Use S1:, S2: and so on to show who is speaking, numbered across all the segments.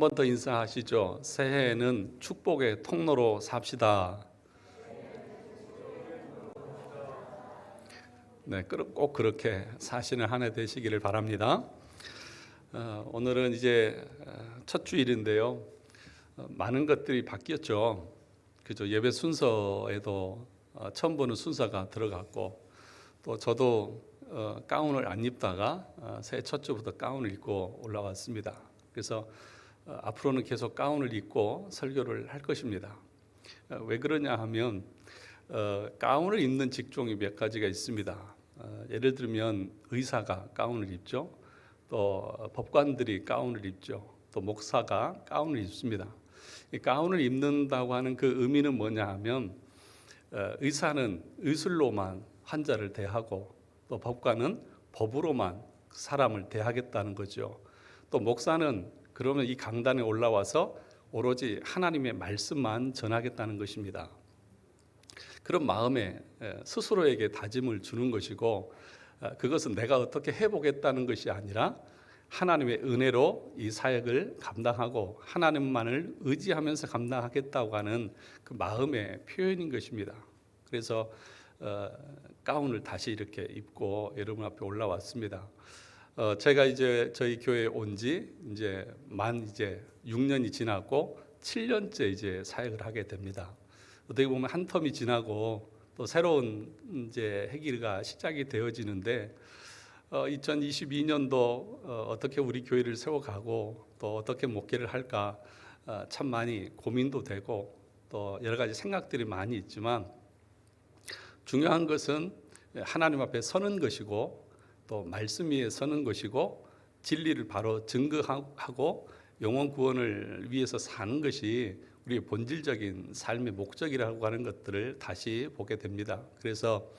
S1: 번 더 인사하시죠. 새해에는 축복의 통로로 삽시다. 네, 꼭 그렇게 사시는 한 해 되시기를 바랍니다. 오늘은 이제 첫 주일인데요. 많은 것들이 바뀌었죠. 그죠? 예배 순서에도 처음 보는 순서가 들어갔고, 또 저도 가운을 안 입다가 새해 첫 주부터 가운을 입고 올라왔습니다. 그래서 앞으로는 계속 가운을 입고 설교를 할 것입니다. 왜 그러냐 하면 가운을 입는 직종이 몇 가지가 있습니다. 예를 들면 의사가 가운을 입죠. 또 법관들이 가운을 입죠. 또 목사가 가운을 입습니다. 이 가운을 입는다고 하는 그 의미는 뭐냐 하면 의사는 의술로만 환자를 대하고, 또 법관은 법으로만 사람을 대하겠다는 거죠. 또 목사는 그러면 이 강단에 올라와서 오로지 하나님의 말씀만 전하겠다는 것입니다. 그런 마음에 스스로에게 다짐을 주는 것이고, 그것은 내가 어떻게 해보겠다는 것이 아니라 하나님의 은혜로 이 사역을 감당하고 하나님만을 의지하면서 감당하겠다고 하는 그 마음의 표현인 것입니다. 그래서 가운을 다시 이렇게 입고 여러분 앞에 올라왔습니다. 제가 이제 저희 교회에 온 지 이제 6년이 지나고 7년째 이제 사역을 하게 됩니다. 어떻게 보면 한 텀이 지나고 또 새로운 이제 해기가 시작이 되어지는데, 2022년도 어떻게 우리 교회를 세워가고 또 어떻게 목회를 할까 참 많이 고민도 되고 또 여러 가지 생각들이 많이 있지만, 중요한 것은 하나님 앞에 서는 것이고 또 말씀 위에 서는 것이고 진리를 바로 증거하고 영혼 구원을 위해서 사는 것이 우리의 본질적인 삶의 목적이라고 하는 것들을 다시 보게 됩니다. 그래서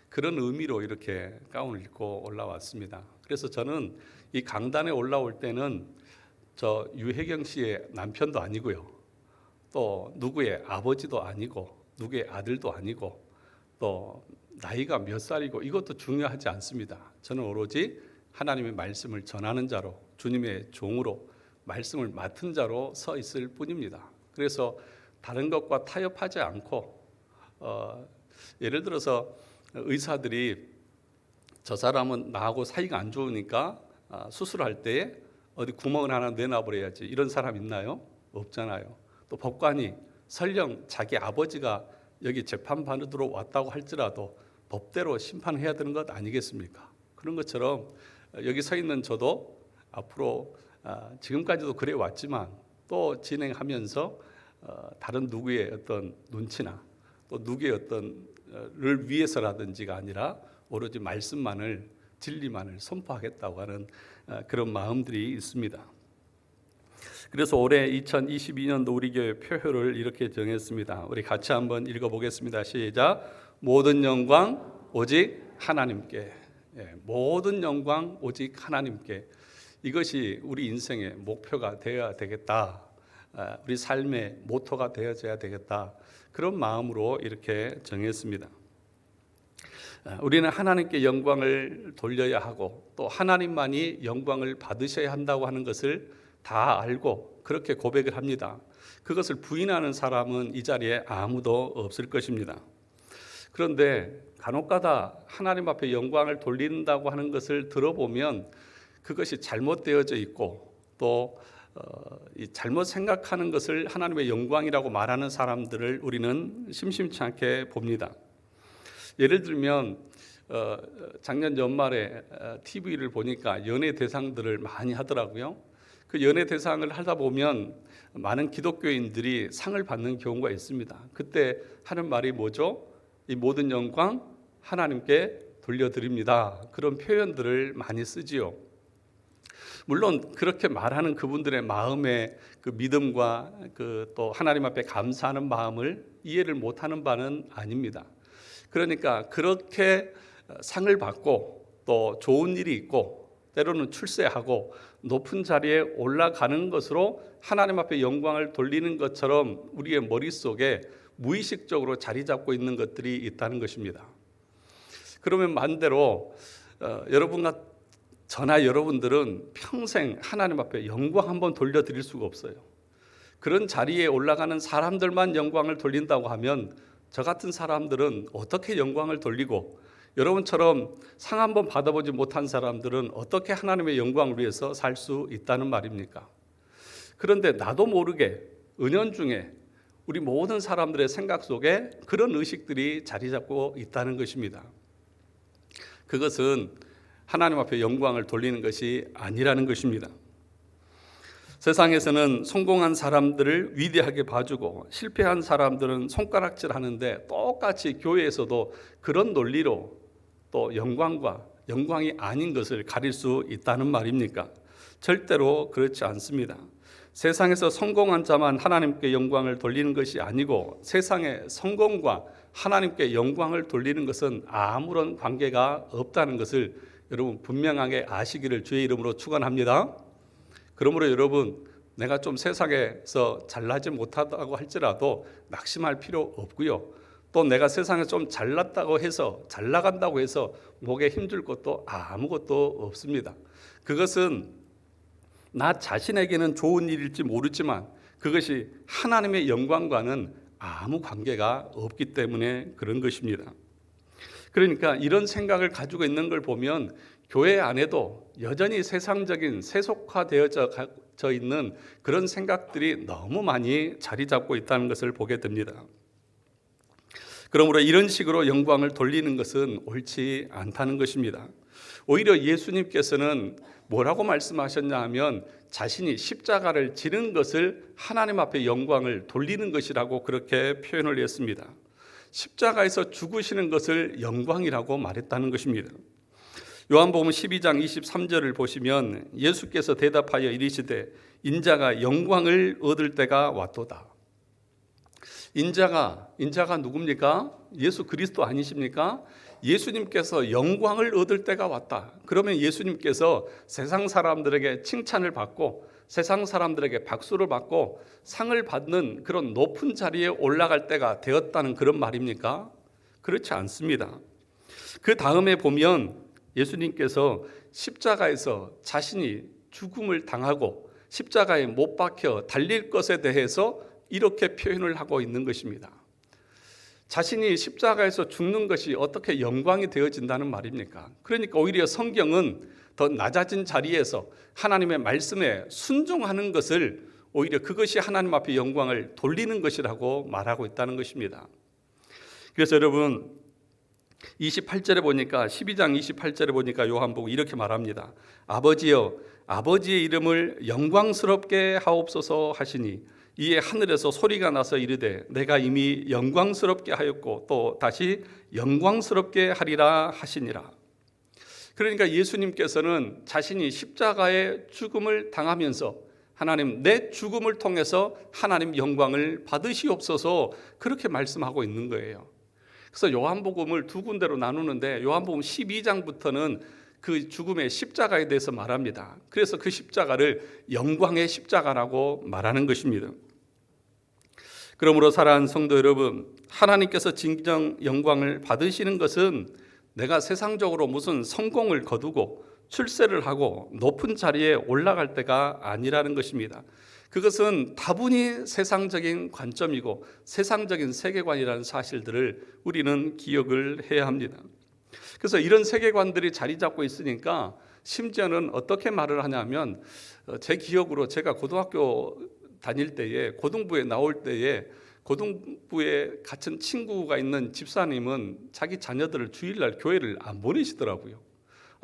S1: 그런 의미로 이렇게 가운을 입고 올라왔습니다. 그래서 저는 이 강단에 올라올 때는 저 유혜경 씨의 남편도 아니고요, 또 누구의 아버지도 아니고 누구의 아들도 아니고 또 나이가 몇 살이고 이것도 중요하지 않습니다. 저는 오로지 하나님의 말씀을 전하는 자로, 주님의 종으로 말씀을 맡은 자로 서 있을 뿐입니다. 그래서 다른 것과 타협하지 않고, 예를 들어서 의사들이 저 사람은 나하고 사이가 안 좋으니까 수술할 때 어디 구멍을 하나 내놔버려야지, 이런 사람 있나요? 없잖아요. 또 법관이 설령 자기 아버지가 여기 재판받으러 왔다고 할지라도 법대로 심판해야 되는 것 아니겠습니까? 그런 것처럼 여기 서 있는 저도 앞으로 지금까지도 그래 왔지만 또 진행하면서 다른 누구의 어떤 눈치나 또 누구의 어떤를 위해서라든지가 아니라 오로지 말씀만을, 진리만을 선포하겠다고 하는 그런 마음들이 있습니다. 그래서 올해 2022년도 우리 교회 표효를 이렇게 정했습니다. 우리 같이 한번 읽어보겠습니다. 시작. 모든 영광 오직 하나님께. 모든 영광 오직 하나님께. 이것이 우리 인생의 목표가 되어야 되겠다. 우리 삶의 모토가 되어져야 되겠다. 그런 마음으로 이렇게 정했습니다. 우리는 하나님께 영광을 돌려야 하고 또 하나님만이 영광을 받으셔야 한다고 하는 것을 다 알고 그렇게 고백을 합니다. 그것을 부인하는 사람은 이 자리에 아무도 없을 것입니다. 그런데 간혹가다 하나님 앞에 영광을 돌린다고 하는 것을 들어보면 그것이 잘못되어져 있고 또 잘못 생각하는 것을 하나님의 영광이라고 말하는 사람들을 우리는 심심치 않게 봅니다. 예를 들면 작년 연말에 TV를 보니까 연예 대상들을 많이 하더라고요. 그 연예 대상을 하다 보면 많은 기독교인들이 상을 받는 경우가 있습니다. 그때 하는 말이 뭐죠? 이 모든 영광 하나님께 돌려드립니다. 그런 표현들을 많이 쓰지요. 물론 그렇게 말하는 그분들의 마음의 그 믿음과 그 또 하나님 앞에 감사하는 마음을 이해를 못하는 바는 아닙니다. 그러니까 그렇게 상을 받고 또 좋은 일이 있고 때로는 출세하고 높은 자리에 올라가는 것으로 하나님 앞에 영광을 돌리는 것처럼 우리의 머릿속에 무의식적으로 자리 잡고 있는 것들이 있다는 것입니다. 그러면 반대로 여러분과 저나 여러분들은 평생 하나님 앞에 영광 한번 돌려드릴 수가 없어요. 그런 자리에 올라가는 사람들만 영광을 돌린다고 하면 저 같은 사람들은 어떻게 영광을 돌리고, 여러분처럼 상 한번 받아보지 못한 사람들은 어떻게 하나님의 영광을 위해서 살 수 있다는 말입니까? 그런데 나도 모르게 은연중에 우리 모든 사람들의 생각 속에 그런 의식들이 자리 잡고 있다는 것입니다. 그것은 하나님 앞에 영광을 돌리는 것이 아니라는 것입니다. 세상에서는 성공한 사람들을 위대하게 봐주고 실패한 사람들은 손가락질하는데, 똑같이 교회에서도 그런 논리로 또 영광과 영광이 아닌 것을 가릴 수 있다는 말입니까? 절대로 그렇지 않습니다. 세상에서 성공한 자만 하나님께 영광을 돌리는 것이 아니고, 세상의 성공과 하나님께 영광을 돌리는 것은 아무런 관계가 없다는 것을 여러분 분명하게 아시기를 주의 이름으로 축원합니다. 그러므로 여러분, 내가 좀 세상에서 잘나지 못하다고 할지라도 낙심할 필요 없고요. 또 내가 세상에서 좀 잘났다고 해서, 잘 나간다고 해서 목에 힘줄 것도 아무것도 없습니다. 그것은 나 자신에게는 좋은 일일지 모르지만 그것이 하나님의 영광과는 아무 관계가 없기 때문에 그런 것입니다. 그러니까 이런 생각을 가지고 있는 걸 보면 교회 안에도 여전히 세상적인 세속화되어져 있는 그런 생각들이 너무 많이 자리 잡고 있다는 것을 보게 됩니다. 그러므로 이런 식으로 영광을 돌리는 것은 옳지 않다는 것입니다. 오히려 예수님께서는 뭐라고 말씀하셨냐 하면, 자신이 십자가를 지는 것을 하나님 앞에 영광을 돌리는 것이라고 그렇게 표현을 했습니다. 십자가에서 죽으시는 것을 영광이라고 말했다는 것입니다. 요한복음 12장 23절을 보시면 예수께서 대답하여 이르시되 인자가 영광을 얻을 때가 왔도다. 인자가 누굽니까? 예수 그리스도 아니십니까? 예수님께서 영광을 얻을 때가 왔다. 그러면 예수님께서 세상 사람들에게 칭찬을 받고 세상 사람들에게 박수를 받고 상을 받는 그런 높은 자리에 올라갈 때가 되었다는 그런 말입니까? 그렇지 않습니다. 그 다음에 보면 예수님께서 십자가에서 자신이 죽음을 당하고 십자가에 못 박혀 달릴 것에 대해서 이렇게 표현을 하고 있는 것입니다. 자신이 십자가에서 죽는 것이 어떻게 영광이 되어진다는 말입니까? 그러니까 오히려 성경은 더 낮아진 자리에서 하나님의 말씀에 순종하는 것을, 오히려 그것이 하나님 앞에 영광을 돌리는 것이라고 말하고 있다는 것입니다. 그래서 여러분 28절에 보니까, 12장 28절에 보니까 요한복음 이렇게 말합니다. 아버지여, 아버지의 이름을 영광스럽게 하옵소서 하시니 이에 하늘에서 소리가 나서 이르되 내가 이미 영광스럽게 하였고 또 다시 영광스럽게 하리라 하시니라. 그러니까 예수님께서는 자신이 십자가의 죽음을 당하면서 하나님, 내 죽음을 통해서 하나님 영광을 받으시옵소서, 그렇게 말씀하고 있는 거예요. 그래서 요한복음을 두 군데로 나누는데, 요한복음 12장부터는 그 죽음의 십자가에 대해서 말합니다. 그래서 그 십자가를 영광의 십자가라고 말하는 것입니다. 그러므로 사랑하는 성도 여러분, 하나님께서 진정 영광을 받으시는 것은 내가 세상적으로 무슨 성공을 거두고 출세를 하고 높은 자리에 올라갈 때가 아니라는 것입니다. 그것은 다분히 세상적인 관점이고 세상적인 세계관이라는 사실들을 우리는 기억을 해야 합니다. 그래서 이런 세계관들이 자리 잡고 있으니까 심지어는 어떻게 말을 하냐면, 제 기억으로 제가 고등학교 다닐 때에, 고등부에 나올 때에 고등부에 같은 친구가 있는 집사님은 자기 자녀들을 주일날 교회를 안 보내시더라고요.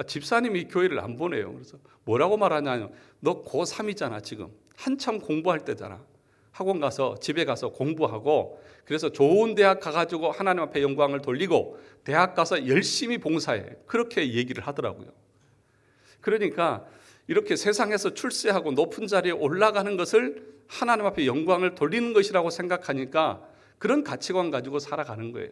S1: 집사님이 교회를 안 보내요. 그래서 뭐라고 말하냐면, 너 고3이잖아, 지금 한참 공부할 때잖아. 학원 가서 집에 가서 공부하고, 그래서 좋은 대학 가가지고 하나님 앞에 영광을 돌리고 대학 가서 열심히 봉사해, 그렇게 얘기를 하더라고요. 그러니까 이렇게 세상에서 출세하고 높은 자리에 올라가는 것을 하나님 앞에 영광을 돌리는 것이라고 생각하니까 그런 가치관 가지고 살아가는 거예요.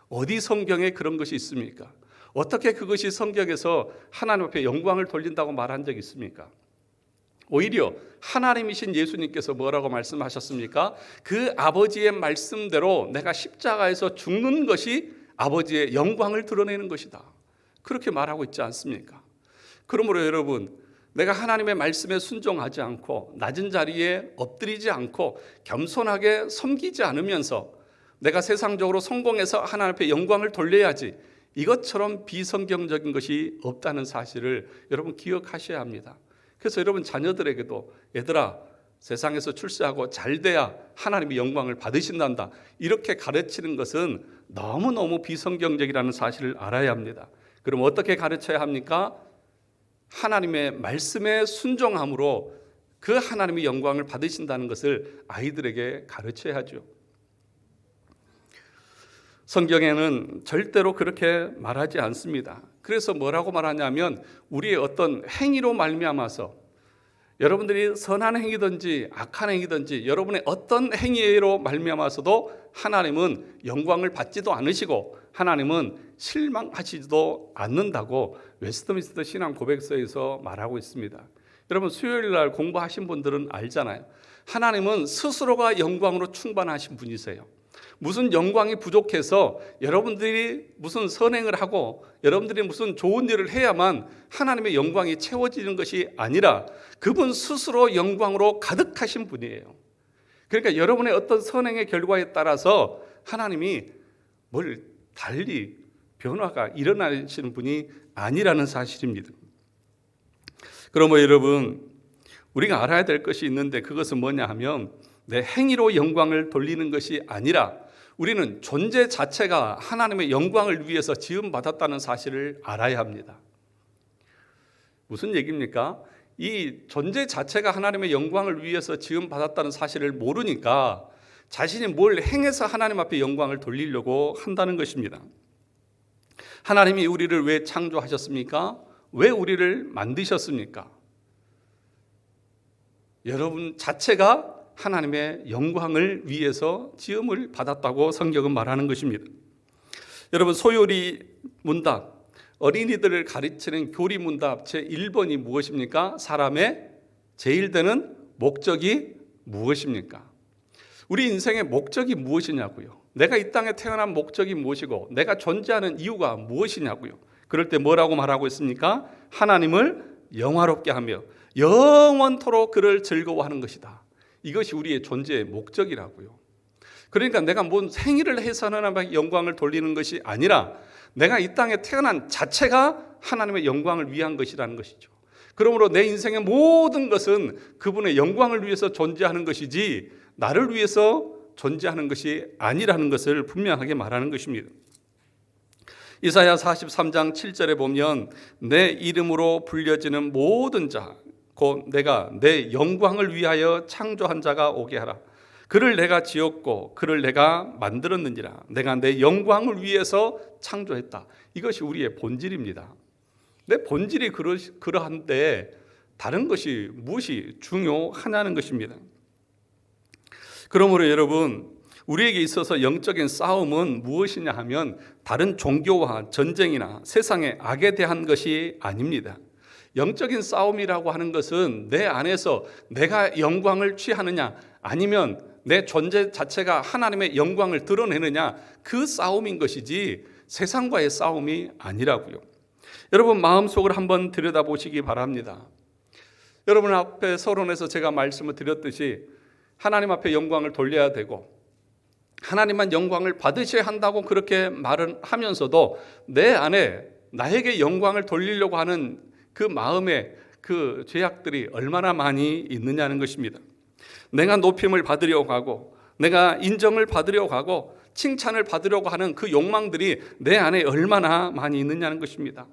S1: 어디 성경에 그런 것이 있습니까? 어떻게 그것이 성경에서 하나님 앞에 영광을 돌린다고 말한 적이 있습니까? 오히려 하나님이신 예수님께서 뭐라고 말씀하셨습니까? 그 아버지의 말씀대로 내가 십자가에서 죽는 것이 아버지의 영광을 드러내는 것이다, 그렇게 말하고 있지 않습니까? 그러므로 여러분, 내가 하나님의 말씀에 순종하지 않고 낮은 자리에 엎드리지 않고 겸손하게 섬기지 않으면서 내가 세상적으로 성공해서 하나님 앞에 영광을 돌려야지, 이것처럼 비성경적인 것이 없다는 사실을 여러분 기억하셔야 합니다. 그래서 여러분 자녀들에게도 얘들아, 세상에서 출세하고 잘 돼야 하나님의 영광을 받으신단다, 이렇게 가르치는 것은 너무너무 비성경적이라는 사실을 알아야 합니다. 그럼 어떻게 가르쳐야 합니까? 하나님의 말씀에 순종함으로 그 하나님의 영광을 받으신다는 것을 아이들에게 가르쳐야죠. 성경에는 절대로 그렇게 말하지 않습니다. 그래서 뭐라고 말하냐면 우리의 어떤 행위로 말미암아서, 여러분들이 선한 행위든지 악한 행위든지 여러분의 어떤 행위로 말미암아서도 하나님은 영광을 받지도 않으시고 하나님은 실망하시지도 않는다고 웨스트민스터 신앙 고백서에서 말하고 있습니다. 여러분 수요일 날 공부하신 분들은 알잖아요. 하나님은 스스로가 영광으로 충만하신 분이세요. 무슨 영광이 부족해서 여러분들이 무슨 선행을 하고 여러분들이 무슨 좋은 일을 해야만 하나님의 영광이 채워지는 것이 아니라 그분 스스로 영광으로 가득하신 분이에요. 그러니까 여러분의 어떤 선행의 결과에 따라서 하나님이 뭘 달리 변화가 일어나시는 분이 아니라는 사실입니다. 그러므로 여러분, 우리가 알아야 될 것이 있는데 그것은 뭐냐 하면 내 행위로 영광을 돌리는 것이 아니라 우리는 존재 자체가 하나님의 영광을 위해서 지음받았다는 사실을 알아야 합니다. 무슨 얘기입니까? 이 존재 자체가 하나님의 영광을 위해서 지음받았다는 사실을 모르니까 자신이 뭘 행해서 하나님 앞에 영광을 돌리려고 한다는 것입니다. 하나님이 우리를 왜 창조하셨습니까? 왜 우리를 만드셨습니까? 여러분 자체가 하나님의 영광을 위해서 지음을 받았다고 성경은 말하는 것입니다. 여러분 소요리 문답, 어린이들을 가르치는 교리 문답 제1번이 무엇입니까? 사람의 제일 되는 목적이 무엇입니까? 우리 인생의 목적이 무엇이냐고요. 내가 이 땅에 태어난 목적이 무엇이고 내가 존재하는 이유가 무엇이냐고요. 그럴 때 뭐라고 말하고 있습니까? 하나님을 영화롭게 하며 영원토록 그를 즐거워하는 것이다. 이것이 우리의 존재의 목적이라고요. 그러니까 내가 뭔 행위를 해서 하나님의 영광을 돌리는 것이 아니라 내가 이 땅에 태어난 자체가 하나님의 영광을 위한 것이라는 것이죠. 그러므로 내 인생의 모든 것은 그분의 영광을 위해서 존재하는 것이지 나를 위해서 존재하는 것이 아니라는 것을 분명하게 말하는 것입니다. 이사야 43장 7절에 보면 내 이름으로 불려지는 모든 자 곧 내가 내 영광을 위하여 창조한 자가 오게 하라. 그를 내가 지었고 그를 내가 만들었느니라. 내가 내 영광을 위해서 창조했다. 이것이 우리의 본질입니다. 내 본질이 그러한데 다른 것이 무엇이 중요하냐는 것입니다. 그러므로 여러분, 우리에게 있어서 영적인 싸움은 무엇이냐 하면 다른 종교와 전쟁이나 세상의 악에 대한 것이 아닙니다. 영적인 싸움이라고 하는 것은 내 안에서 내가 영광을 취하느냐 아니면 내 존재 자체가 하나님의 영광을 드러내느냐, 그 싸움인 것이지 세상과의 싸움이 아니라고요. 여러분 마음속을 한번 들여다보시기 바랍니다. 여러분 앞에 서론에서 제가 말씀을 드렸듯이 하나님 앞에 영광을 돌려야 되고 하나님만 영광을 받으셔야 한다고 그렇게 말은 하면서도 내 안에 나에게 영광을 돌리려고 하는 그 마음의 그 죄악들이 얼마나 많이 있느냐는 것입니다. 내가 높임을 받으려고 하고 내가 인정을 받으려고 하고 칭찬을 받으려고 하는 그 욕망들이 내 안에 얼마나 많이 있느냐는 것입니다.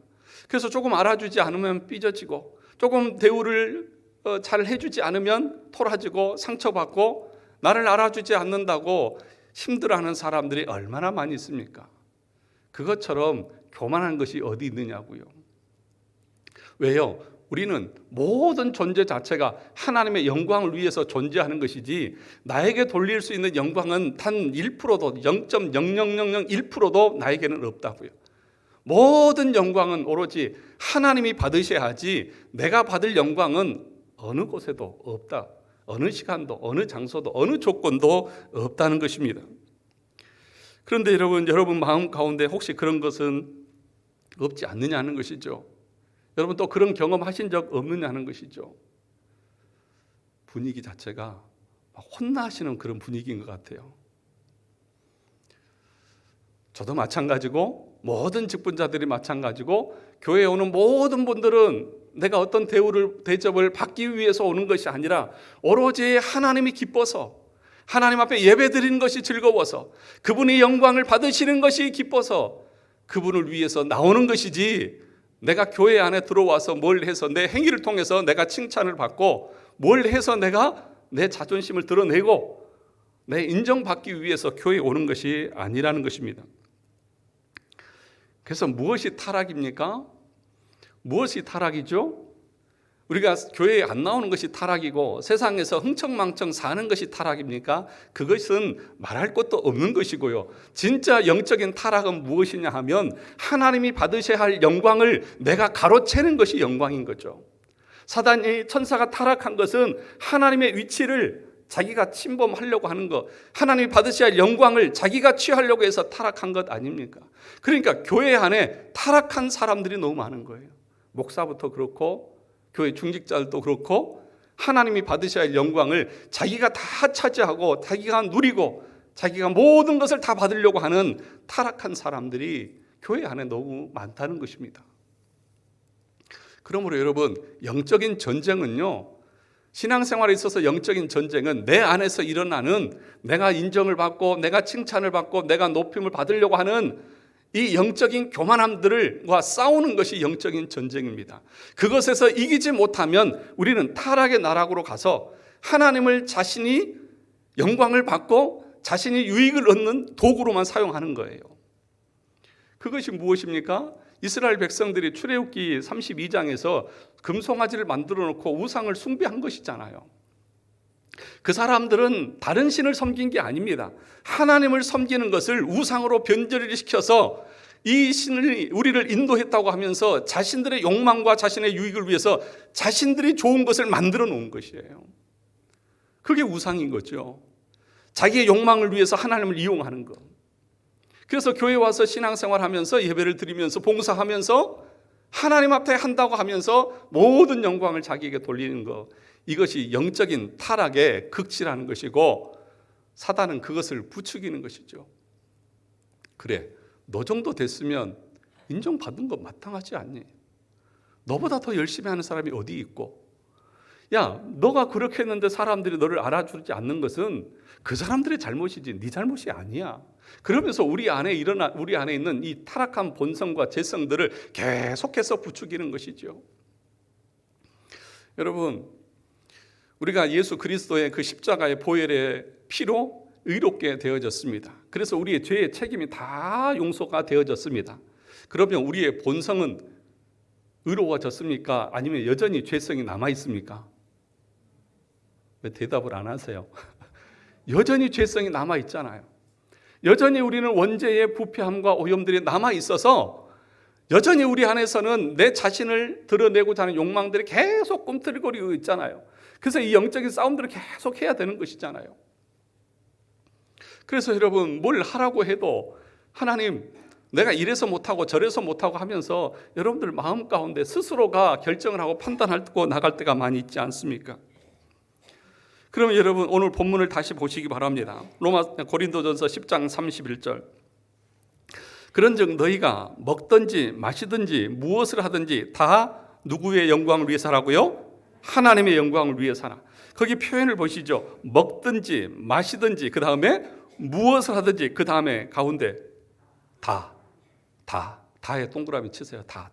S1: 그래서 조금 알아주지 않으면 삐져지고 조금 대우를 잘 해주지 않으면 토라지고 상처받고 나를 알아주지 않는다고 힘들어하는 사람들이 얼마나 많이 있습니까? 그것처럼 교만한 것이 어디 있느냐고요. 왜요? 우리는 모든 존재 자체가 하나님의 영광을 위해서 존재하는 것이지 나에게 돌릴 수 있는 영광은 단 1%도 0.0001%도 나에게는 없다고요. 모든 영광은 오로지 하나님이 받으셔야 하지 내가 받을 영광은 어느 곳에도 없다. 어느 시간도 어느 장소도 어느 조건도 없다는 것입니다. 그런데 여러분 마음 가운데 혹시 그런 것은 없지 않느냐는 것이죠. 여러분 또 그런 경험 하신 적 없느냐는 것이죠. 분위기 자체가 막 혼나시는 그런 분위기인 것 같아요. 저도 마찬가지고 모든 직분자들이 마찬가지고 교회에 오는 모든 분들은 내가 어떤 대접을 받기 위해서 오는 것이 아니라 오로지 하나님이 기뻐서, 하나님 앞에 예배 드리는 것이 즐거워서, 그분이 영광을 받으시는 것이 기뻐서 그분을 위해서 나오는 것이지, 내가 교회 안에 들어와서 뭘 해서 내 행위를 통해서 내가 칭찬을 받고 뭘 해서 내가 내 자존심을 드러내고 내 인정받기 위해서 교회에 오는 것이 아니라는 것입니다. 그래서 무엇이 타락입니까? 무엇이 타락이죠? 우리가 교회에 안 나오는 것이 타락이고 세상에서 흥청망청 사는 것이 타락입니까? 그것은 말할 것도 없는 것이고요. 진짜 영적인 타락은 무엇이냐 하면 하나님이 받으셔야 할 영광을 내가 가로채는 것이 영광인 거죠. 사단이, 천사가 타락한 것은 하나님의 위치를 자기가 침범하려고 하는 것, 하나님이 받으셔야 할 영광을 자기가 취하려고 해서 타락한 것 아닙니까? 그러니까 교회 안에 타락한 사람들이 너무 많은 거예요. 목사부터 그렇고 교회 중직자들도 그렇고 하나님이 받으셔야 할 영광을 자기가 다 차지하고 자기가 누리고 자기가 모든 것을 다 받으려고 하는 타락한 사람들이 교회 안에 너무 많다는 것입니다. 그러므로 여러분, 영적인 전쟁은요, 신앙생활에 있어서 영적인 전쟁은 내 안에서 일어나는, 내가 인정을 받고 내가 칭찬을 받고 내가 높임을 받으려고 하는 이 영적인 교만함들과 싸우는 것이 영적인 전쟁입니다. 그것에서 이기지 못하면 우리는 타락의 나락으로 가서 하나님을 자신이 영광을 받고 자신이 유익을 얻는 도구로만 사용하는 거예요. 그것이 무엇입니까? 이스라엘 백성들이 출애굽기 32장에서 금송아지를 만들어 놓고 우상을 숭배한 것이잖아요. 그 사람들은 다른 신을 섬긴 게 아닙니다. 하나님을 섬기는 것을 우상으로 변절을 시켜서 이 신이 우리를 인도했다고 하면서 자신들의 욕망과 자신의 유익을 위해서 자신들이 좋은 것을 만들어 놓은 것이에요. 그게 우상인 거죠. 자기의 욕망을 위해서 하나님을 이용하는 것. 그래서 교회 와서 신앙생활하면서 예배를 드리면서 봉사하면서 하나님 앞에 한다고 하면서 모든 영광을 자기에게 돌리는 것, 이것이 영적인 타락의 극치라는 것이고 사단은 그것을 부추기는 것이죠. 그래, 너 정도 됐으면 인정받은 거 마땅하지 않니? 너보다 더 열심히 하는 사람이 어디 있고, 야, 너가 그렇게 했는데 사람들이 너를 알아주지 않는 것은 그 사람들의 잘못이지 네 잘못이 아니야. 그러면서 우리 안에 있는 이 타락한 본성과 죄성들을 계속해서 부추기는 것이죠. 여러분, 우리가 예수 그리스도의 그 십자가의 보혈의 피로 의롭게 되어졌습니다. 그래서 우리의 죄의 책임이 다 용서가 되어졌습니다. 그러면 우리의 본성은 의로워졌습니까? 아니면 여전히 죄성이 남아 있습니까? 왜 대답을 안 하세요? 여전히 죄성이 남아 있잖아요. 여전히 우리는 원죄의 부패함과 오염들이 남아 있어서 여전히 우리 안에서는 내 자신을 드러내고자 하는 욕망들이 계속 꿈틀거리고 있잖아요. 그래서 이 영적인 싸움들을 계속 해야 되는 것이잖아요. 그래서 여러분, 뭘 하라고 해도 하나님, 내가 이래서 못하고 저래서 못하고 하면서 여러분들 마음 가운데 스스로가 결정을 하고 판단하고 나갈 때가 많이 있지 않습니까? 그러면 여러분, 오늘 본문을 다시 보시기 바랍니다. 고린도전서 10장 31절. 그런즉 너희가 먹든지 마시든지 무엇을 하든지 다 누구의 영광을 위해서 하라고요? 하나님의 영광을 위해서 하라. 거기 표현을 보시죠. 먹든지 마시든지, 그 다음에 무엇을 하든지, 그 다음에 가운데 다에 동그라미 치세요. 다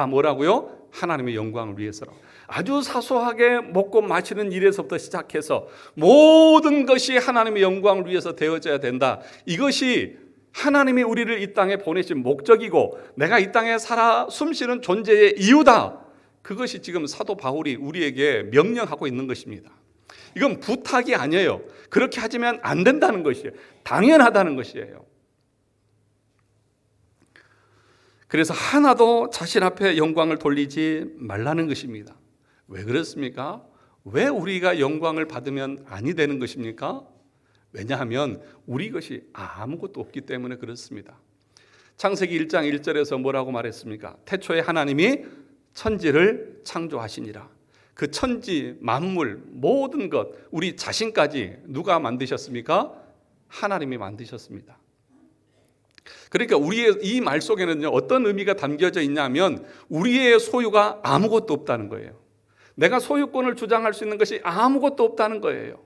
S1: 뭐라고요? 하나님의 영광을 위해서라고. 아주 사소하게 먹고 마시는 일에서부터 시작해서 모든 것이 하나님의 영광을 위해서 되어져야 된다. 이것이 하나님이 우리를 이 땅에 보내신 목적이고 내가 이 땅에 살아 숨쉬는 존재의 이유다. 그것이 지금 사도 바울이 우리에게 명령하고 있는 것입니다. 이건 부탁이 아니에요. 그렇게 하지면 안 된다는 것이에요. 당연하다는 것이에요. 그래서 하나도 자신 앞에 영광을 돌리지 말라는 것입니다. 왜 그렇습니까? 왜 우리가 영광을 받으면 아니 되는 것입니까? 왜냐하면 우리 것이 아무것도 없기 때문에 그렇습니다. 창세기 1장 1절에서 뭐라고 말했습니까? 태초에 하나님이 천지를 창조하시니라. 그 천지, 만물, 모든 것, 우리 자신까지 누가 만드셨습니까? 하나님이 만드셨습니다. 그러니까 우리의 이 말 속에는요, 어떤 의미가 담겨져 있냐면 우리의 소유가 아무것도 없다는 거예요. 내가 소유권을 주장할 수 있는 것이 아무것도 없다는 거예요.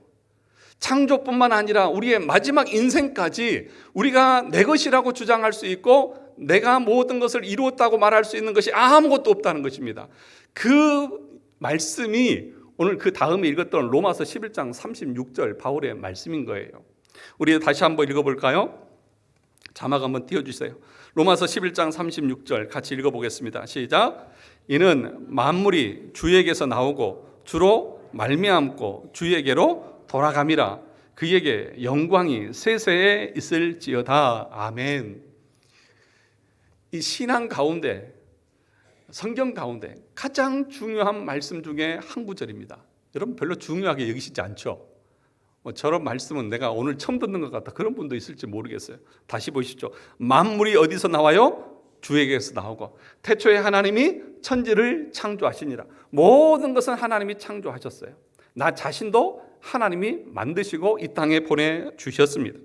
S1: 창조뿐만 아니라 우리의 마지막 인생까지 우리가 내 것이라고 주장할 수 있고 내가 모든 것을 이루었다고 말할 수 있는 것이 아무것도 없다는 것입니다. 그 말씀이 오늘 그 다음에 읽었던 로마서 11장 36절 바울의 말씀인 거예요. 우리 다시 한번 읽어볼까요? 자막 한번 띄워주세요. 로마서 11장 36절 같이 읽어보겠습니다. 시작. 이는 만물이 주에게서 나오고 주로 말미암고 주에게로 돌아감이라. 그에게 영광이 세세에 있을지어다. 아멘. 이 신앙 가운데, 성경 가운데 가장 중요한 말씀 중에 한 구절입니다. 여러분 별로 중요하게 여기시지 않죠? 저런 말씀은 내가 오늘 처음 듣는 것 같다, 그런 분도 있을지 모르겠어요. 다시 보십시오. 만물이 어디서 나와요? 주에게서 나오고 태초에 하나님이 천지를 창조하시니라. 모든 것은 하나님이 창조하셨어요. 나 자신도 하나님이 만드시고 이 땅에 보내주셨습니다.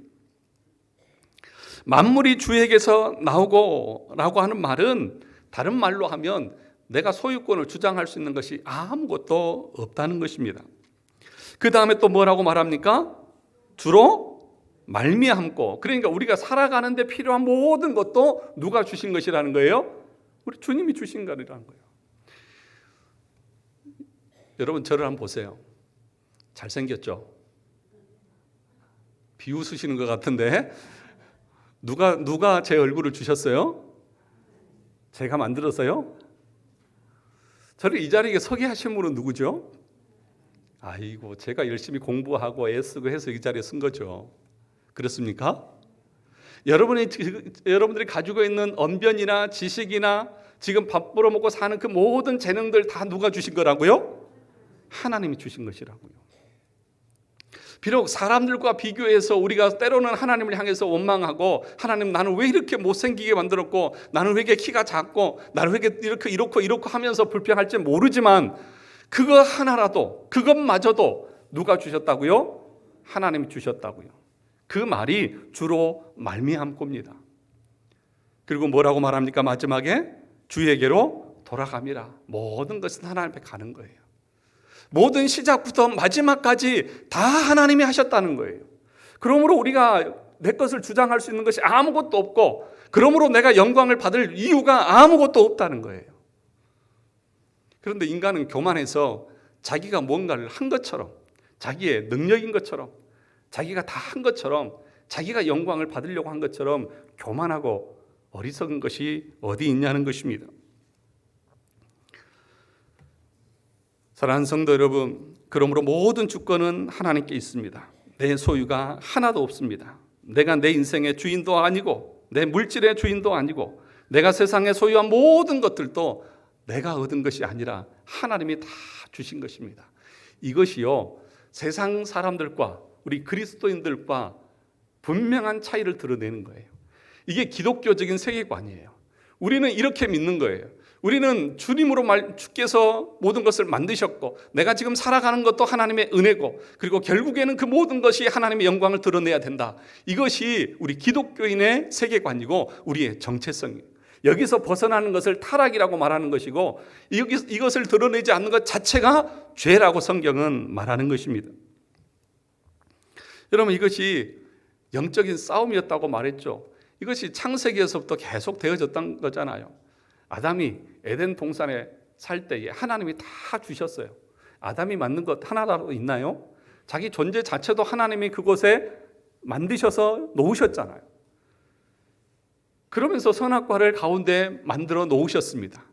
S1: 만물이 주에게서 나오고 라고 하는 말은 다른 말로 하면 내가 소유권을 주장할 수 있는 것이 아무것도 없다는 것입니다. 그 다음에 또 뭐라고 말합니까? 주로 말미암고, 그러니까 우리가 살아가는 데 필요한 모든 것도 누가 주신 것이라는 거예요? 우리 주님이 주신 것이라는 거예요. 여러분 저를 한번 보세요. 잘생겼죠? 비웃으시는 것 같은데 누가 제 얼굴을 주셨어요? 제가 만들었어요? 저를 이 자리에 서게 하신 분은 누구죠? 아이고, 제가 열심히 공부하고 애쓰고 해서 이 자리에 쓴 거죠. 그렇습니까? 여러분들이 가지고 있는 언변이나 지식이나 지금 밥 벌어먹고 사는 그 모든 재능들 다 누가 주신 거라고요? 하나님이 주신 것이라고요. 비록 사람들과 비교해서 우리가 때로는 하나님을 향해서 원망하고, 하나님 나는 왜 이렇게 못생기게 만들었고, 나는 왜 이렇게 키가 작고, 나는 왜 이렇게 하면서 불평할지 모르지만 그거 하나라도, 그것마저도 누가 주셨다고요? 하나님이 주셨다고요. 그 말이 주로 말미암고입니다. 그리고 뭐라고 말합니까? 마지막에 주에게로 돌아갑니다. 모든 것은 하나님 앞에 가는 거예요. 모든 시작부터 마지막까지 다 하나님이 하셨다는 거예요. 그러므로 우리가 내 것을 주장할 수 있는 것이 아무것도 없고, 그러므로 내가 영광을 받을 이유가 아무것도 없다는 거예요. 그런데 인간은 교만해서 자기가 뭔가를 한 것처럼, 자기의 능력인 것처럼, 자기가 다 한 것처럼, 자기가 영광을 받으려고 한 것처럼 교만하고 어리석은 것이 어디 있냐는 것입니다. 사랑하는 성도 여러분, 그러므로 모든 주권은 하나님께 있습니다. 내 소유가 하나도 없습니다. 내가 내 인생의 주인도 아니고, 내 물질의 주인도 아니고, 내가 세상에 소유한 모든 것들도 내가 얻은 것이 아니라 하나님이 다 주신 것입니다. 이것이요, 세상 사람들과 우리 그리스도인들과 분명한 차이를 드러내는 거예요. 이게 기독교적인 세계관이에요. 우리는 이렇게 믿는 거예요. 우리는 주께서 모든 것을 만드셨고, 내가 지금 살아가는 것도 하나님의 은혜고, 그리고 결국에는 그 모든 것이 하나님의 영광을 드러내야 된다. 이것이 우리 기독교인의 세계관이고 우리의 정체성이에요. 여기서 벗어나는 것을 타락이라고 말하는 것이고, 이것을 드러내지 않는 것 자체가 죄라고 성경은 말하는 것입니다. 여러분, 이것이 영적인 싸움이었다고 말했죠. 이것이 창세기에서부터 계속 되어졌던 거잖아요. 아담이 에덴 동산에 살 때에 하나님이 다 주셨어요. 아담이 만든 것 하나라도 있나요? 자기 존재 자체도 하나님이 그곳에 만드셔서 놓으셨잖아요. 그러면서 선악과를 가운데 만들어 놓으셨습니다.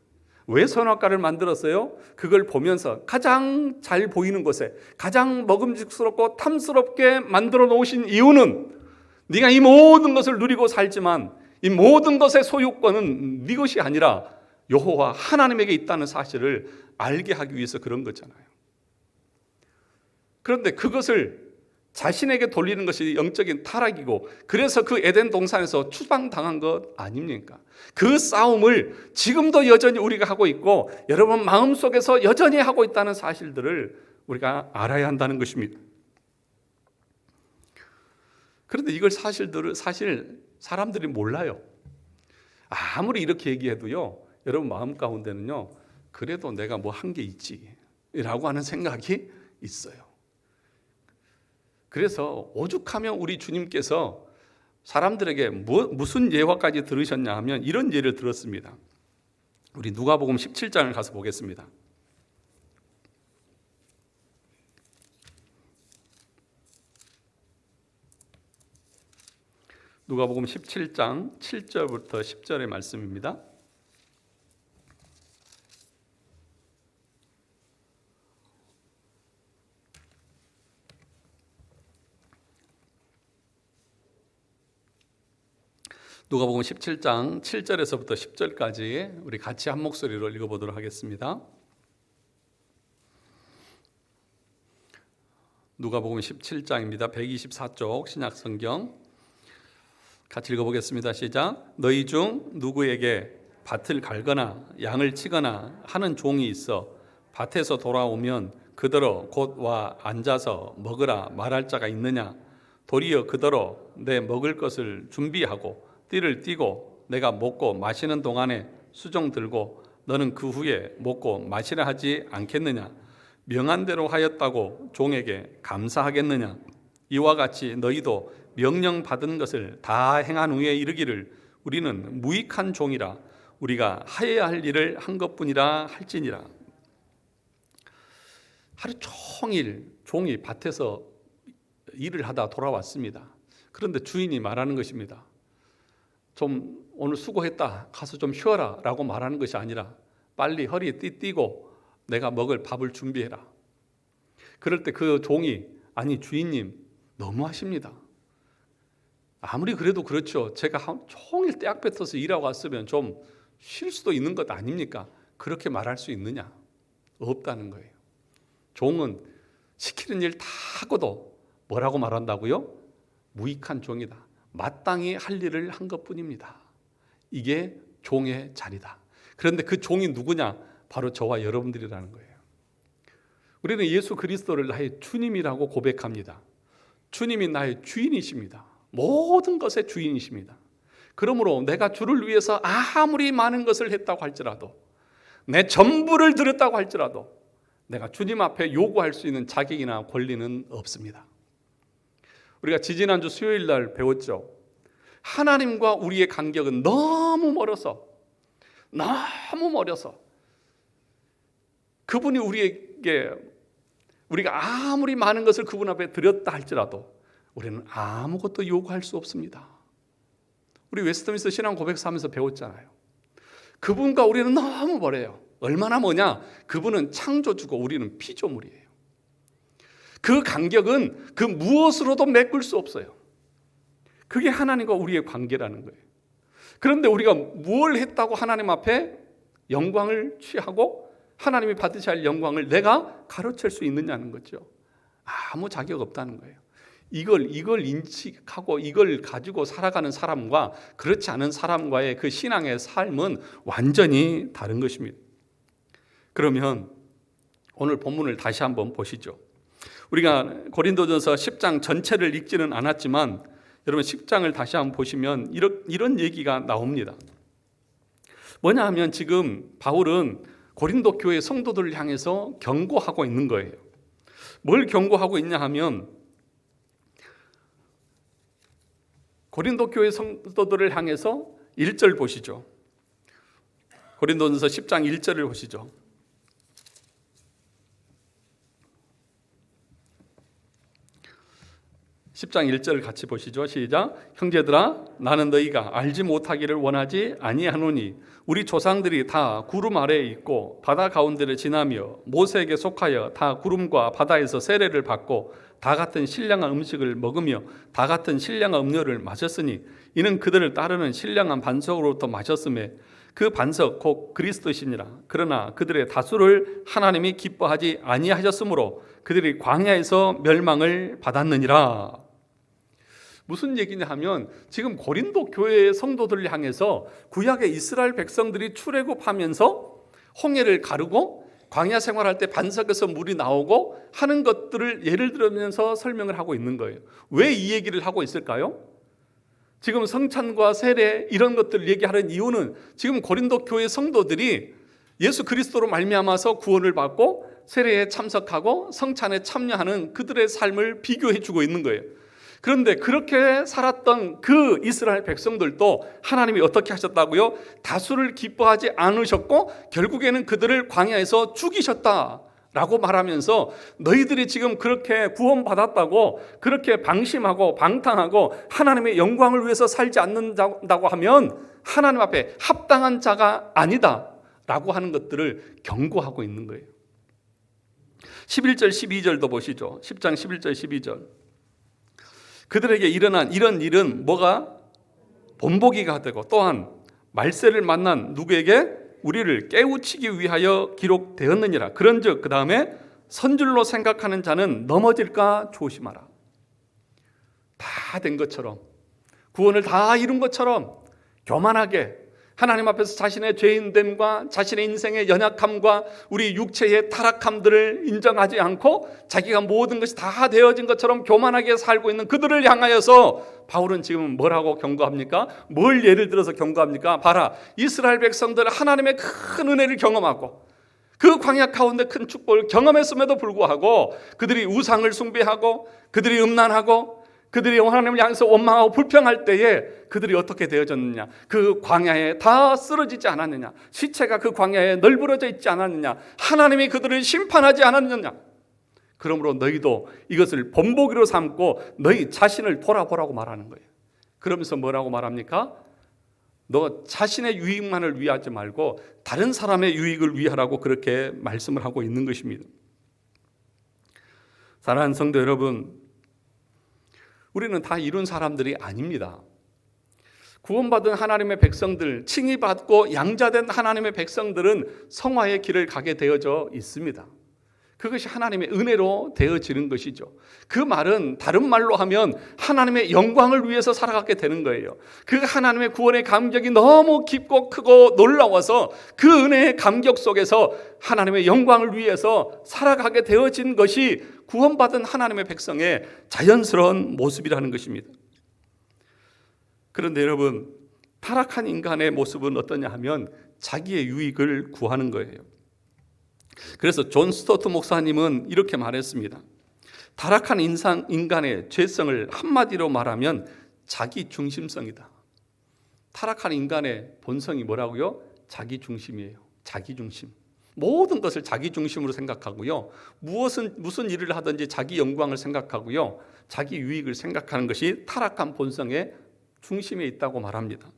S1: 왜 선악과를 만들었어요? 그걸 보면서 가장 잘 보이는 곳에 가장 먹음직스럽고 탐스럽게 만들어 놓으신 이유는, 네가 이 모든 것을 누리고 살지만 이 모든 것의 소유권은 네 것이 아니라 여호와 하나님에게 있다는 사실을 알게 하기 위해서 그런 거잖아요. 그런데 그것을 자신에게 돌리는 것이 영적인 타락이고, 그래서 그 에덴 동산에서 추방당한 것 아닙니까? 그 싸움을 지금도 여전히 우리가 하고 있고, 여러분 마음속에서 여전히 하고 있다는 사실들을 우리가 알아야 한다는 것입니다. 그런데 이걸 사실 사람들이 몰라요. 아무리 이렇게 얘기해도요, 여러분 마음 가운데는요, 그래도 내가 뭐 한 게 있지 라고 하는 생각이 있어요. 그래서 오죽하면 우리 주님께서 사람들에게 무슨 예화까지 들으셨냐 하면 이런 예를 들었습니다. 우리 누가복음 17장을 가서 보겠습니다. 누가복음 17장 7절부터 10절의 말씀입니다. 누가복음 17장 7절에서부터 10절까지 우리 같이 한 목소리로 읽어보도록 하겠습니다. 누가복음 17장입니다. 124쪽 신약성경 같이 읽어보겠습니다. 시작. 너희 중 누구에게 밭을 갈거나 양을 치거나 하는 종이 있어 밭에서 돌아오면 그더러 곧 와 앉아서 먹으라 말할 자가 있느냐? 도리어 그더러 내 먹을 것을 준비하고 띠를 띠고 내가 먹고 마시는 동안에 수종 들고 너는 그 후에 먹고 마시라 하지 않겠느냐? 명한 대로 하였다고 종에게 감사하겠느냐? 이와 같이 너희도 명령 받은 것을 다 행한 후에 이르기를 우리는 무익한 종이라 우리가 하여야 할 일을 한 것뿐이라 할지니라. 하루 종일 종이 밭에서 일을 하다 돌아왔습니다. 그런데 주인이 말하는 것입니다. 좀 오늘 수고했다, 가서 좀 쉬어라 라고 말하는 것이 아니라 빨리 허리에 띠 띠고 내가 먹을 밥을 준비해라. 그럴 때 그 종이 아니 주인님 너무하십니다. 아무리 그래도 그렇죠. 제가 종일 떼약 뱉어서 일하고 왔으면 좀 쉴 수도 있는 것 아닙니까? 그렇게 말할 수 있느냐? 없다는 거예요. 종은 시키는 일 다 하고도 뭐라고 말한다고요? 무익한 종이다. 마땅히 할 일을 한 것뿐입니다. 이게 종의 자리다. 그런데 그 종이 누구냐? 바로 저와 여러분들이라는 거예요. 우리는 예수 그리스도를 나의 주님이라고 고백합니다. 주님이 나의 주인이십니다. 모든 것의 주인이십니다. 그러므로 내가 주를 위해서 아무리 많은 것을 했다고 할지라도, 내 전부를 드렸다고 할지라도 내가 주님 앞에 요구할 수 있는 자격이나 권리는 없습니다. 우리가 지지난주 수요일 날 배웠죠. 하나님과 우리의 간격은 너무 멀어서 그분이 우리가 아무리 많은 것을 그분 앞에 드렸다 할지라도 우리는 아무것도 요구할 수 없습니다. 우리 웨스트민스터 신앙 고백사하면서 배웠잖아요. 그분과 우리는 너무 멀어요. 얼마나 뭐냐? 그분은 창조주고 우리는 피조물이에요. 그 간격은 그 무엇으로도 메꿀 수 없어요. 그게 하나님과 우리의 관계라는 거예요. 그런데 우리가 뭘 했다고 하나님 앞에 영광을 취하고 하나님이 받으셔야 할 영광을 내가 가로챌 수 있느냐는 거죠. 아무 자격 없다는 거예요. 이걸 인식하고 이걸 가지고 살아가는 사람과 그렇지 않은 사람과의 그 신앙의 삶은 완전히 다른 것입니다. 그러면 오늘 본문을 다시 한번 보시죠. 우리가 고린도전서 10장 전체를 읽지는 않았지만 여러분 10장을 다시 한번 보시면 이런 얘기가 나옵니다. 뭐냐 하면 지금 바울은 고린도 교회 성도들을 향해서 경고하고 있는 거예요. 뭘 경고하고 있냐 하면 고린도 교회 성도들을 향해서 1절 보시죠. 고린도전서 10장 1절을 보시죠. 10장 1절 같이 보시죠. 시작. 형제들아 나는 너희가 알지 못하기를 원하지 아니하노니 우리 조상들이 다 구름 아래에 있고 바다 가운데를 지나며 모세에게 속하여 다 구름과 바다에서 세례를 받고 다 같은 신령한 음식을 먹으며 다 같은 신령한 음료를 마셨으니 이는 그들을 따르는 신령한 반석으로부터 마셨음에
S2: 그 반석 곧 그리스도시니라. 그러나 그들의 다수를 하나님이 기뻐하지 아니하셨으므로 그들이 광야에서 멸망을 받았느니라. 무슨 얘기냐 하면 지금 고린도 교회의 성도들을 향해서 구약의 이스라엘 백성들이 출애굽하면서 홍해를 가르고 광야 생활할 때 반석에서 물이 나오고 하는 것들을 예를 들면서 설명을 하고 있는 거예요. 왜 이 얘기를 하고 있을까요? 지금 성찬과 세례 이런 것들을 얘기하는 이유는 지금 고린도 교회 성도들이 예수 그리스도로 말미암아서 구원을 받고 세례에 참석하고 성찬에 참여하는 그들의 삶을 비교해 주고 있는 거예요. 그런데 그렇게 살았던 그 이스라엘 백성들도 하나님이 어떻게 하셨다고요? 다수를 기뻐하지 않으셨고 결국에는 그들을 광야에서 죽이셨다라고 말하면서 너희들이 지금 그렇게 구원받았다고 그렇게 방심하고 방탕하고 하나님의 영광을 위해서 살지 않는다고 하면 하나님 앞에 합당한 자가 아니다 라고 하는 것들을 경고하고 있는 거예요. 11절 12절도 보시죠. 10장 11절 12절. 그들에게 일어난 이런 일은 뭐가 본보기가 되고 또한 말세를 만난 누구에게 우리를 깨우치기 위하여 기록되었느니라. 그런즉 그 다음에 선줄로 생각하는 자는 넘어질까 조심하라. 다 된 것처럼 구원을 다 이룬 것처럼 교만하게 하나님 앞에서 자신의 죄인됨과 자신의 인생의 연약함과 우리 육체의 타락함들을 인정하지 않고 자기가 모든 것이 다 되어진 것처럼 교만하게 살고 있는 그들을 향하여서 바울은 지금 뭐라고 경고합니까? 뭘 예를 들어서 경고합니까? 봐라, 이스라엘 백성들 하나님의 큰 은혜를 경험하고 그 광야 가운데 큰 축복을 경험했음에도 불구하고 그들이 우상을 숭배하고 그들이 음란하고 그들이 하나님을 향해서 원망하고 불평할 때에 그들이 어떻게 되어졌느냐? 그 광야에 다 쓰러지지 않았느냐? 시체가 그 광야에 널브러져 있지 않았느냐? 하나님이 그들을 심판하지 않았느냐? 그러므로 너희도 이것을 본보기로 삼고 너희 자신을 돌아보라고 말하는 거예요. 그러면서 뭐라고 말합니까? 너 자신의 유익만을 위하지 말고 다른 사람의 유익을 위하라고 그렇게 말씀을 하고 있는 것입니다. 사랑하는 성도 여러분, 우리는 다 이룬 사람들이 아닙니다. 구원받은 하나님의 백성들, 칭의받고 양자된 하나님의 백성들은 성화의 길을 가게 되어져 있습니다. 그것이 하나님의 은혜로 되어지는 것이죠. 그 말은 다른 말로 하면 하나님의 영광을 위해서 살아가게 되는 거예요. 그 하나님의 구원의 감격이 너무 깊고 크고 놀라워서 그 은혜의 감격 속에서 하나님의 영광을 위해서 살아가게 되어진 것이 구원받은 하나님의 백성의 자연스러운 모습이라는 것입니다. 그런데 여러분, 타락한 인간의 모습은 어떠냐 하면 자기의 유익을 구하는 거예요. 그래서 존 스토트 목사님은 이렇게 말했습니다. 타락한 인간의 죄성을 한마디로 말하면 자기 중심성이다. 타락한 인간의 본성이 뭐라고요? 자기 중심이에요. 자기 중심. 모든 것을 자기 중심으로 생각하고요. 무슨 일을 하든지 자기 영광을 생각하고요. 자기 유익을 생각하는 것이 타락한 본성의 중심에 있다고 말합니다.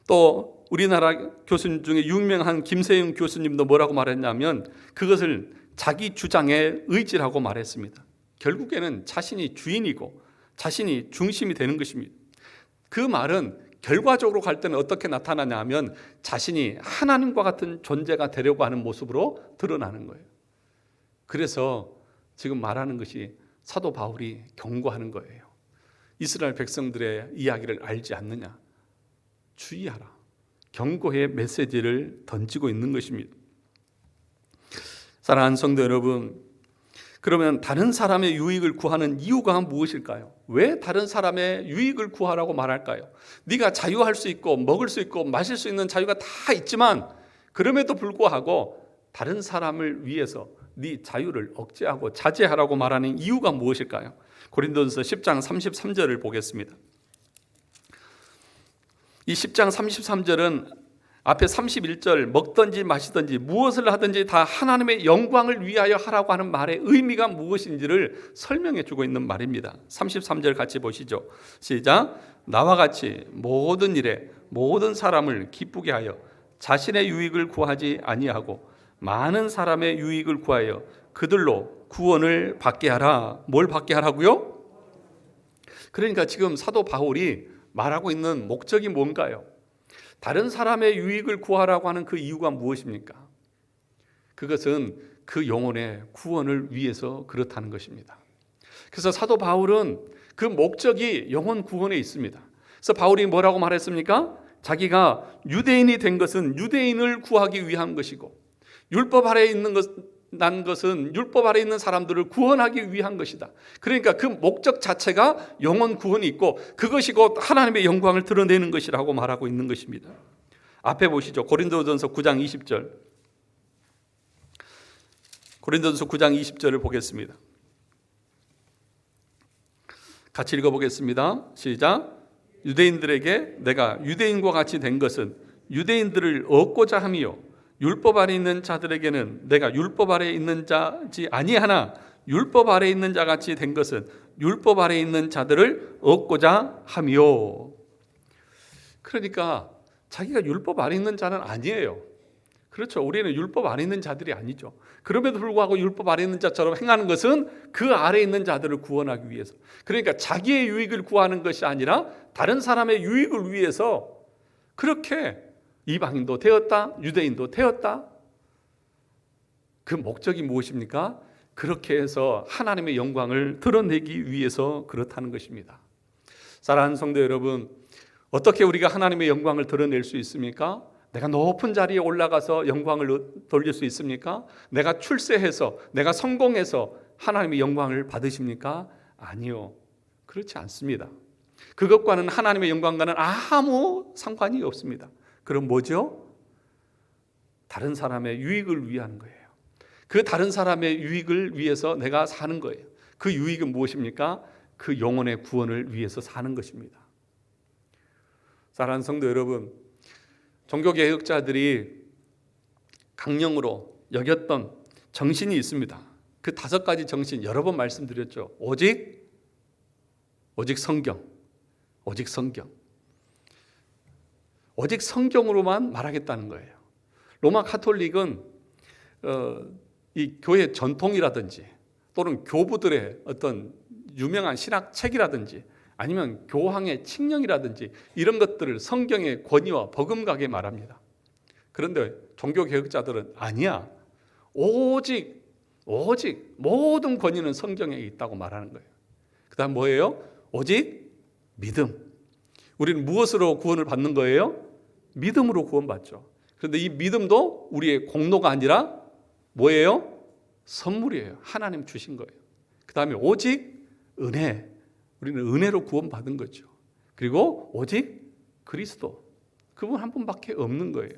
S2: 또 우리나라 교수님 중에 유명한 김세윤 교수님도 뭐라고 말했냐면 그것을 자기 주장의 의지라고 말했습니다. 결국에는 자신이 주인이고 자신이 중심이 되는 것입니다. 그 말은 결과적으로 갈 때는 어떻게 나타나냐 하면 자신이 하나님과 같은 존재가 되려고 하는 모습으로 드러나는 거예요. 그래서 지금 말하는 것이 사도 바울이 경고하는 거예요. 이스라엘 백성들의 이야기를 알지 않느냐? 주의하라. 경고의 메시지를 던지고 있는 것입니다. 사랑하는 성도 여러분, 그러면 다른 사람의 유익을 구하는 이유가 무엇일까요? 왜 다른 사람의 유익을 구하라고 말할까요? 네가 자유할 수 있고 먹을 수 있고 마실 수 있는 자유가 다 있지만 그럼에도 불구하고 다른 사람을 위해서 네 자유를 억제하고 자제하라고 말하는 이유가 무엇일까요? 고린도전서 10장 33절을 보겠습니다. 이 10장 33절은 앞에 31절 먹든지 마시든지 무엇을 하든지 다 하나님의 영광을 위하여 하라고 하는 말의 의미가 무엇인지를 설명해 주고 있는 말입니다. 33절 같이 보시죠. 시작. 나와 같이 모든 일에 모든 사람을 기쁘게 하여 자신의 유익을 구하지 아니하고 많은 사람의 유익을 구하여 그들로 구원을 받게 하라. 뭘 받게 하라고요? 그러니까 지금 사도 바울이 말하고 있는 목적이 뭔가요? 다른 사람의 유익을 구하라고 하는 그 이유가 무엇입니까? 그것은 그 영혼의 구원을 위해서 그렇다는 것입니다. 그래서 사도 바울은 그 목적이 영혼 구원에 있습니다. 그래서 바울이 뭐라고 말했습니까? 자기가 유대인이 된 것은 유대인을 구하기 위한 것이고, 율법 아래에 있는 난 것은 율법 아래에 있는 사람들을 구원하기 위한 것이다. 그러니까 그 목적 자체가 영혼 구원이 있고, 그것이 곧 하나님의 영광을 드러내는 것이라고 말하고 있는 것입니다. 앞에 보시죠. 고린도전서 9장 20절. 고린도전서 9장 20절을 보겠습니다. 같이 읽어보겠습니다. 시작. 유대인들에게 내가 유대인과 같이 된 것은 유대인들을 얻고자 함이요, 율법 아래 있는 자들에게는 내가 율법 아래 있는 자지 아니하나 율법 아래 있는 자 같이 된 것은 율법 아래 있는 자들을 얻고자 함이요. 그러니까 자기가 율법 아래 있는 자는 아니에요. 그렇죠. 우리는 율법 아래 있는 자들이 아니죠. 그럼에도 불구하고 율법 아래 있는 자처럼 행하는 것은 그 아래 있는 자들을 구원하기 위해서. 그러니까 자기의 유익을 구하는 것이 아니라 다른 사람의 유익을 위해서 그렇게 이방인도 되었다, 유대인도 되었다. 그 목적이 무엇입니까? 그렇게 해서 하나님의 영광을 드러내기 위해서 그렇다는 것입니다. 사랑하는 성도 여러분, 어떻게 우리가 하나님의 영광을 드러낼 수 있습니까? 내가 높은 자리에 올라가서 영광을 돌릴 수 있습니까? 내가 출세해서, 내가 성공해서 하나님의 영광을 받으십니까? 아니요, 그렇지 않습니다. 그것과는, 하나님의 영광과는 아무 상관이 없습니다. 그럼 뭐죠? 다른 사람의 유익을 위한 거예요. 그 다른 사람의 유익을 위해서 내가 사는 거예요. 그 유익은 무엇입니까? 그 영혼의 구원을 위해서 사는 것입니다. 사랑하는 성도 여러분, 종교개혁자들이 강령으로 여겼던 정신이 있습니다. 그 5가지 정신 여러 번 말씀드렸죠. 오직 성경, 오직 성경, 오직 성경으로만 말하겠다는 거예요. 로마 카톨릭은 이 교회 전통이라든지 또는 교부들의 어떤 유명한 신학 책이라든지 아니면 교황의 칙령이라든지 이런 것들을 성경의 권위와 버금가게 말합니다. 그런데 종교개혁자들은 아니야, 오직 모든 권위는 성경에 있다고 말하는 거예요. 그 다음 뭐예요? 오직 믿음. 우리는 무엇으로 구원을 받는 거예요? 믿음으로 구원받죠. 그런데 이 믿음도 우리의 공로가 아니라 뭐예요? 선물이에요. 하나님 주신 거예요. 그 다음에 오직 은혜. 우리는 은혜로 구원받은 거죠. 그리고 오직 그리스도. 그분 한 분밖에 없는 거예요.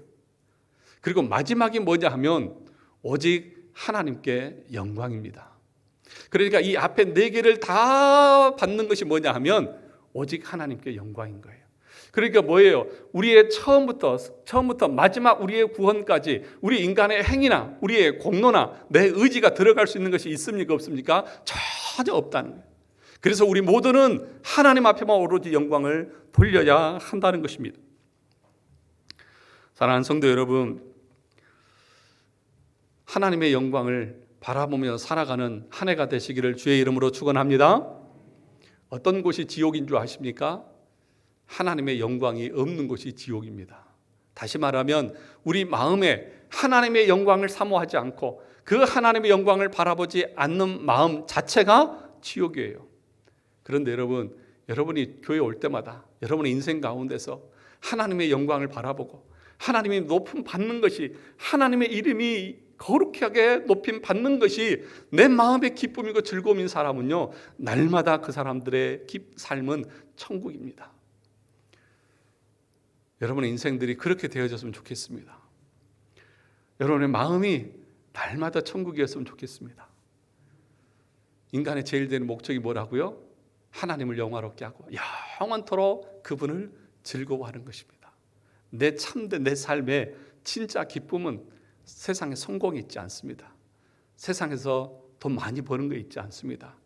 S2: 그리고 마지막이 뭐냐 하면 오직 하나님께 영광입니다. 그러니까 이 앞에 4개를 다 받는 것이 뭐냐 하면 오직 하나님께 영광인 거예요. 그러니까 뭐예요? 우리의 처음부터 마지막 우리의 구원까지 우리 인간의 행위나 우리의 공로나 내 의지가 들어갈 수 있는 것이 있습니까? 없습니까? 전혀 없다는 거예요. 그래서 우리 모두는 하나님 앞에만 오로지 영광을 돌려야 한다는 것입니다. 사랑하는 성도 여러분, 하나님의 영광을 바라보며 살아가는 한 해가 되시기를 주의 이름으로 축원합니다. 어떤 곳이 지옥인 줄 아십니까? 하나님의 영광이 없는 곳이 지옥입니다. 다시 말하면 우리 마음에 하나님의 영광을 사모하지 않고 그 하나님의 영광을 바라보지 않는 마음 자체가 지옥이에요. 그런데 여러분이 교회 올 때마다 여러분의 인생 가운데서 하나님의 영광을 바라보고 하나님이 높임 받는 것이, 하나님의 이름이 거룩하게 높임 받는 것이 내 마음의 기쁨이고 즐거움인 사람은요, 날마다 그 사람들의 삶은 천국입니다. 여러분의 인생들이 그렇게 되어졌으면 좋겠습니다. 여러분의 마음이 날마다 천국이었으면 좋겠습니다. 인간의 제일 되는 목적이 뭐라고요? 하나님을 영화롭게 하고 영원토록 그분을 즐거워하는 것입니다. 내 참된 내 삶의 진짜 기쁨은 세상에 성공이 있지 않습니다. 세상에서 돈 많이 버는 거 있지 않습니다.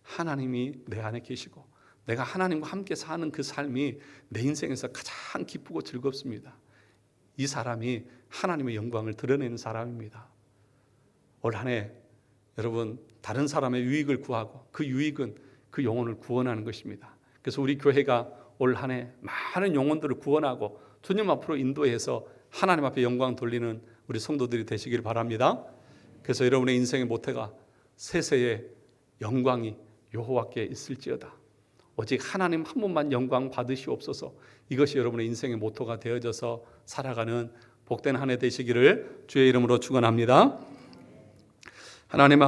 S2: 하나님이 내 안에 계시고 내가 하나님과 함께 사는 그 삶이 내 인생에서 가장 기쁘고 즐겁습니다. 이 사람이 하나님의 영광을 드러내는 사람입니다. 올 한 해 여러분, 다른 사람의 유익을 구하고 그 유익은 그 영혼을 구원하는 것입니다. 그래서 우리 교회가 올 한 해 많은 영혼들을 구원하고 주님 앞으로 인도해서 하나님 앞에 영광 돌리는 우리 성도들이 되시길 바랍니다. 그래서 여러분의 인생의 모태가 세세의 영광이 여호와께 있을지어다. 오직 하나님 한 분만 영광 받으시옵소서. 이것이 여러분의 인생의 모토가 되어져서 살아가는 복된 한 해 되시기를 주의 이름으로 축원합니다. 하나님